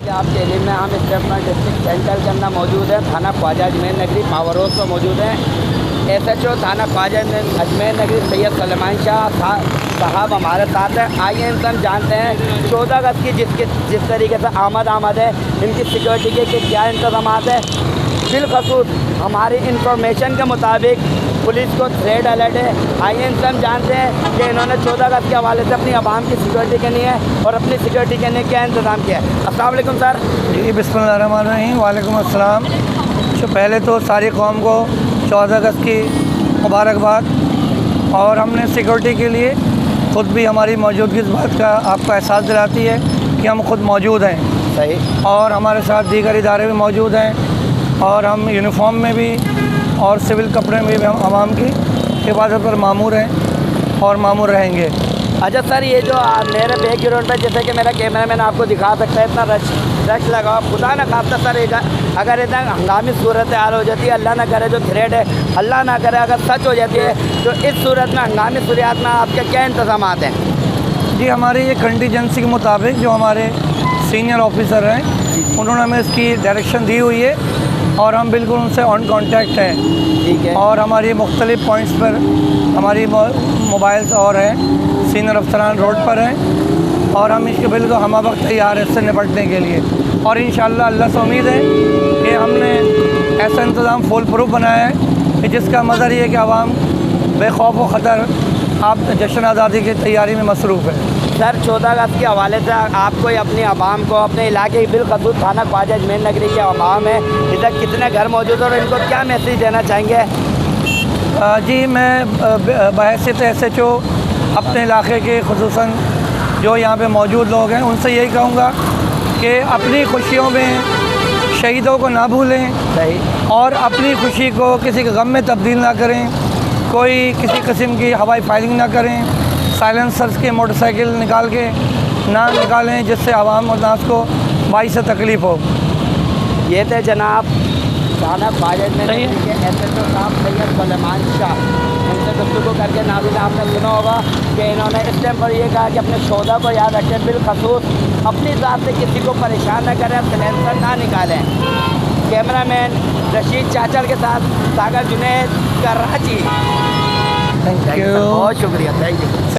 कि आपके इलाके में हम स्टेपना डिस्ट्रिक्ट सेंटर के अंदर मौजूद है, थाना ख्वाजा अजमेर नगरी पावर हाउस पर मौजूद है। SHO थाना ख्वाजा अजमेर नगरी सैयद सलेमान शाह साहब हमारे साथ हैं। आइए इनसे हम जानते हैं 14 अगस्त की जिस तरीके से आमद है, इनकी सिक्योरिटी के क्या इंतजाम है। बिलखसूस हमारी इंफॉर्मेशन के मुताबिक पुलिस को थ्रेड अलर्ट है। आइए इनसे हम जानते हैं कि इन्होंने 14 अगस्त के हवाले से अपनी आवाम की सिक्योरिटी करनी है और अपनी सिक्योरिटी करने क्या इंतज़ाम किया है। अस्सलाम वालेकुम सर। जी बिस्मिल्लाहिर्रहमानिर्रहीम। वालेकुम अस्सलाम। तो पहले तो सारी कौम को 14 अगस्त की मुबारकबाद। और हमने सिक्योरिटी के लिए ख़ुद भी हमारी मौजूदगी इस बात का आपको एहसास दिलाती है कि हम ख़ुद मौजूद हैं। सही। और हमारे साथ दीगर इदारे भी मौजूद हैं और हम यूनिफॉर्म में भी और सिविल कपड़े में भी हम आवाम की हिफाजत पर मामूर हैं और मामूर रहेंगे। अच्छा सर, ये जो मेरे बैकग्राउंड पे जैसे कि मेरा कैमरा मैन आपको दिखा सकता है, इतना रश लगा हुआ, खुदा ना खास्ता सर अगर इतना हंगामी सूरत हाल हो जाती है, अल्लाह ना करे जो थ्रेड है, अल्लाह ना करे अगर सच हो जाती है, तो इस सूरत में हंगामी सूरत में आपके क्या इंतजाम हैं? जी हमारी ये कंटीजेंसी के मुताबिक जो हमारे सीनियर ऑफिसर हैं उन्होंने हमें इसकी डायरेक्शन दी हुई है और हम बिल्कुल उनसे ऑन कांटेक्ट हैं। ठीक है। और हमारी मुख्तलिफ़ पॉइंट्स पर हमारी मोबाइल्स और हैं, सीनियर अफसरान रोड पर हैं और हम इसके बिल्कुल हम वक्त तैयार हैं इससे निपटने के लिए। और इंशाअल्लाह अल्लाह से उम्मीद है कि हमने ऐसा इंतज़ाम फुल प्रूफ बनाया है कि जिसका मज़र ये है कि आवाम बेखौफ व ख़तर आप जश्न आज़ादी की तैयारी में मसरूफ़ है। सर 14 अगस्त के हवाले से आपको अपनी आवाम को अपने इलाके की बिलखसूस थाना ख्वाजा अजमेर नगरी के आवाम है, इधर कितने घर मौजूद है और इनको क्या मैसेज देना चाहेंगे? जी मैं बहैसियत SHO अपने इलाके के खुसूसन जो यहाँ पे मौजूद लोग हैं उनसे यही कहूँगा कि अपनी खुशियों में शहीदों को ना भूलें। सही। और अपनी खुशी को किसी के गम में तब्दील ना करें, कोई किसी किस्म की हवाई फायरिंग ना करें, साइलेंसर्स के मोटरसाइकिल निकाल के ना निकालें जिससे आवाम और नास को बाइस से तकलीफ़ हो। ये थे जनाब थाना ख्वाजा अजमेर नगरी के SHO साहब सैयद सलेमान शाह। उनसे गुफ्तगू करके नाज़रीन आपने सुना होगा कि इन्होंने इस टाइम पर ये कहा कि अपने शोधा को याद रखें, बिलखसूस अपनी ज़ात से किसी को परेशान न करें, साइलेंसर ना निकालें। कैमरामैन रशीद चाचर के साथ सागर जुनैद, कराची। Thank you. बहुत शुक्रिया। Thank you.